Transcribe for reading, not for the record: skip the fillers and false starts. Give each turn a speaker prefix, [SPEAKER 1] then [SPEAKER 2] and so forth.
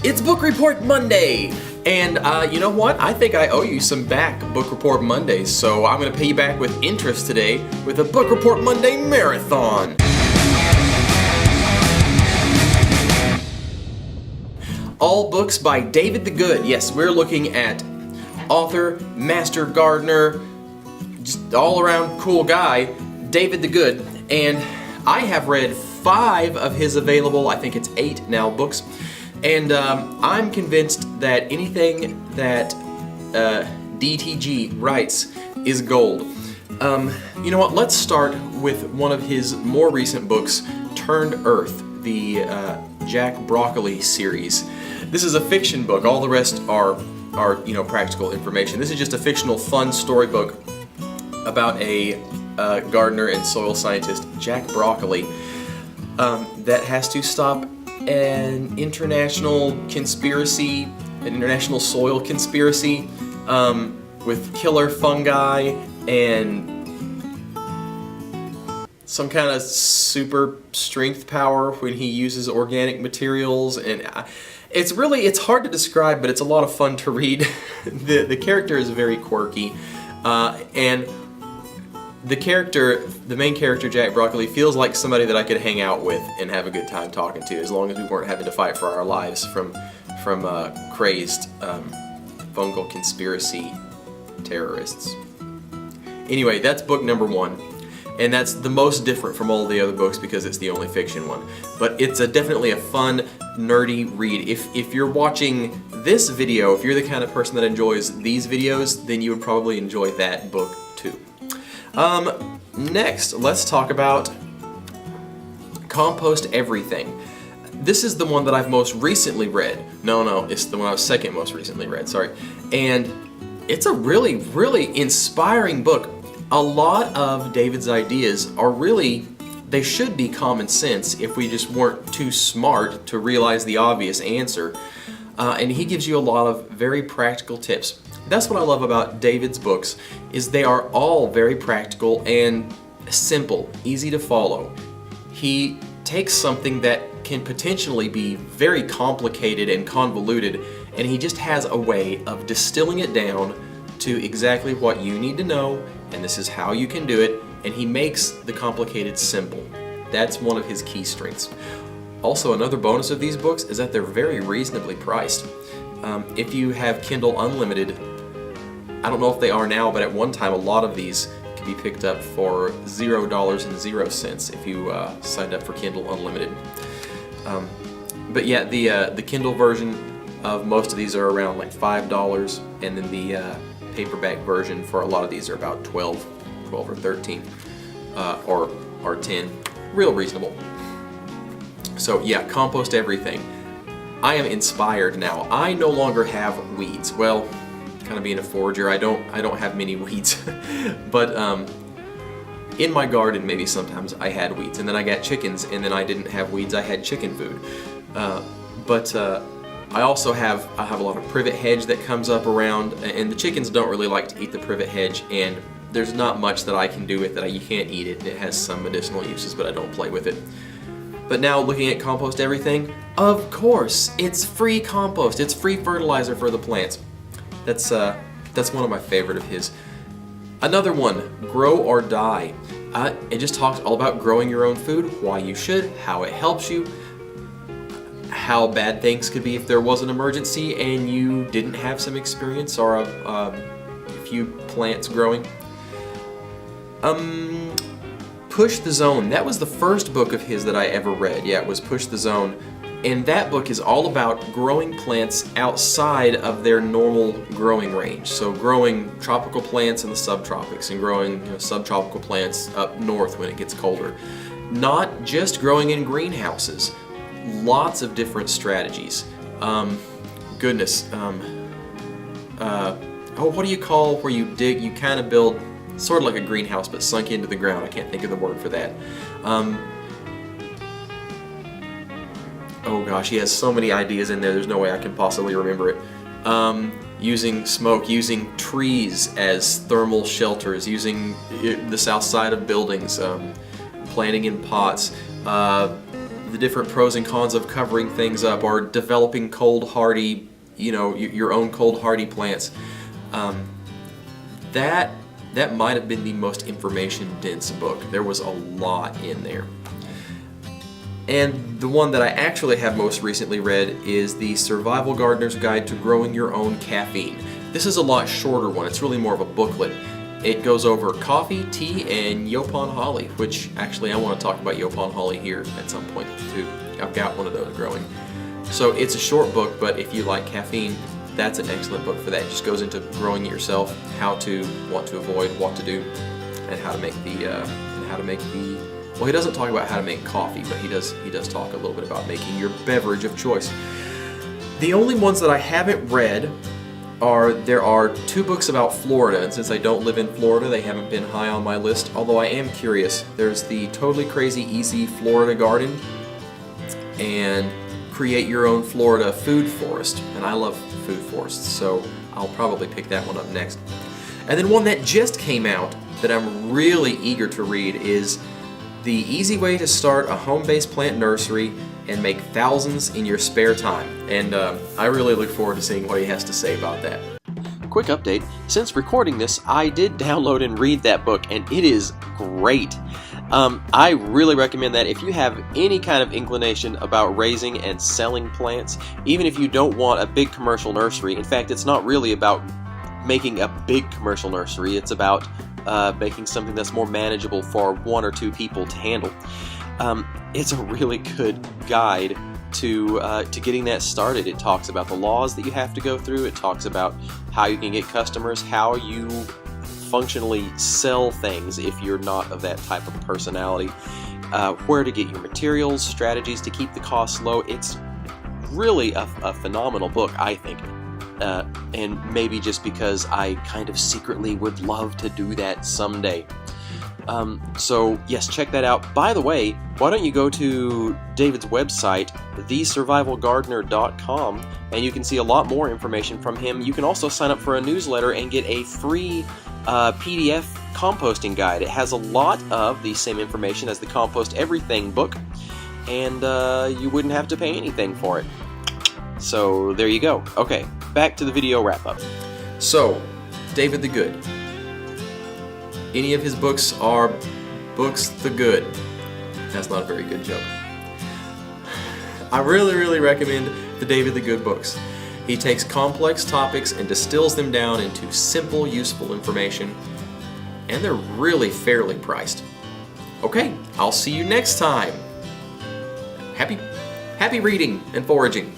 [SPEAKER 1] It's Book Report Monday! And you know what? I think I owe you some back Book Report Mondays, so I'm going to pay you back with interest today with a Book Report Monday marathon. All books by David the Good. Yes, we're looking at author, master gardener, just all-around cool guy, David the Good. And I have read 5 of his available, I think it's 8 now, books. And I'm convinced that anything that DTG writes is gold. You know what, let's start with one of his more recent books, Turned Earth, the Jack Broccoli series. This is a fiction book, all the rest are practical information. This is just a fictional fun storybook about a gardener and soil scientist, Jack Broccoli, that has to stop an international conspiracy, an international soil conspiracy with killer fungi and some kind of super strength power when he uses organic materials, and it's hard to describe, but it's a lot of fun to read. The character is very quirky, and the main character, Jack Broccoli, feels like somebody that I could hang out with and have a good time talking to, as long as we weren't having to fight for our lives from crazed fungal conspiracy terrorists. Anyway, that's book number 1, and that's the most different from all the other books because it's the only fiction one. But it's definitely a fun, nerdy read. If you're watching this video, if you're the kind of person that enjoys these videos, then you would probably enjoy that book too. Next, let's talk about Compost Everything. This is the one that I've most recently read. No, it's the one I was second most recently read, sorry. And it's a really, really inspiring book. A lot of David's ideas are really, they should be common sense if we just weren't too smart to realize the obvious answer. And he gives you a lot of very practical tips. That's what I love about David's books, is they are all very practical and simple, easy to follow. He takes something that can potentially be very complicated and convoluted, and he just has a way of distilling it down to exactly what you need to know, and this is how you can do it, and he makes the complicated simple. That's one of his key strengths. Also, another bonus of these books is that they're very reasonably priced. If you have Kindle Unlimited, I don't know if they are now, but at one time a lot of these could be picked up for $0.00 if you signed up for Kindle Unlimited. But yeah, the Kindle version of most of these are around like $5, and then the paperback version for a lot of these are about 12 or 13, or 10. Real reasonable. So yeah, Compost Everything. I am inspired now. I no longer have weeds. Well, kind of being a forager, I don't have many weeds, but in my garden maybe sometimes I had weeds, and then I got chickens, and then I didn't have weeds, I had chicken food. But I also have a lot of privet hedge that comes up around, and the chickens don't really like to eat the privet hedge, and there's not much that I can do with it. You can't eat it. It has some medicinal uses, but I don't play with it. But now, looking at Compost Everything, of course, it's free compost. It's free fertilizer for the plants. That's one of my favorite of his. Another one, Grow or Die. It just talks all about growing your own food, why you should, how it helps you, how bad things could be if there was an emergency and you didn't have some experience or a few plants growing. Push the Zone. That was the first book of his that I ever read. Yeah, it was Push the Zone. And that book is all about growing plants outside of their normal growing range. So growing tropical plants in the subtropics and growing subtropical plants up north when it gets colder. Not just growing in greenhouses. Lots of different strategies. Goodness. What do you call where you dig, you kind of build sort of like a greenhouse but sunk into the ground. I can't think of the word for that. Oh gosh, he has so many ideas in there, there's no way I can possibly remember it. Using smoke, using trees as thermal shelters, using the south side of buildings, planting in pots, the different pros and cons of covering things up, or developing cold hardy, your own cold hardy plants. That might have been the most information dense book. There was a lot in there. And the one that I actually have most recently read is the Survival Gardener's Guide to Growing Your Own Caffeine. This is a lot shorter one. It's really more of a booklet. It goes over coffee, tea, and Yopon holly, which actually I want to talk about Yopon holly here at some point too. I've got one of those growing. So it's a short book, but if you like caffeine, that's an excellent book for that. It just goes into growing it yourself, what to avoid, what to do, and how to make well, he doesn't talk about how to make coffee, but he does talk a little bit about making your beverage of choice. The only ones that I haven't read there are 2 books about Florida, and since I don't live in Florida, they haven't been high on my list, although I am curious. There's the Totally Crazy Easy Florida Garden and Create Your Own Florida Food Forest, and I love food forests, so I'll probably pick that one up next. And then one that just came out that I'm really eager to read is The Easy Way to Start a Home-Based Plant Nursery and Make Thousands in Your Spare Time. And I really look forward to seeing what he has to say about that.
[SPEAKER 2] Quick update, since recording this, I did download and read that book, and it is great. I really recommend that if you have any kind of inclination about raising and selling plants, even if you don't want a big commercial nursery. In fact, it's not really about making a big commercial nursery, it's about making something that's more manageable for 1 or 2 people to handle. It's a really good guide to getting that started. It talks about the laws that you have to go through. It talks about how you can get customers, how you functionally sell things if you're not of that type of personality, where to get your materials, strategies to keep the costs low. It's really a phenomenal book, I think. And maybe just because I kind of secretly would love to do that someday. So yes, check that out. By the way, why don't you go to David's website, thesurvivalgardener.com, and you can see a lot more information from him. You can also sign up for a newsletter and get a free PDF composting guide. It has a lot of the same information as the Compost Everything book, and you wouldn't have to pay anything for it. So there you go. Okay, back to the video wrap-up.
[SPEAKER 1] So, David the Good. Any of his books are books the good. That's not a very good joke. I really recommend the David the Good books. He takes complex topics and distills them down into simple, useful information, and they're really fairly priced. Okay, I'll see you next time. Happy reading and foraging.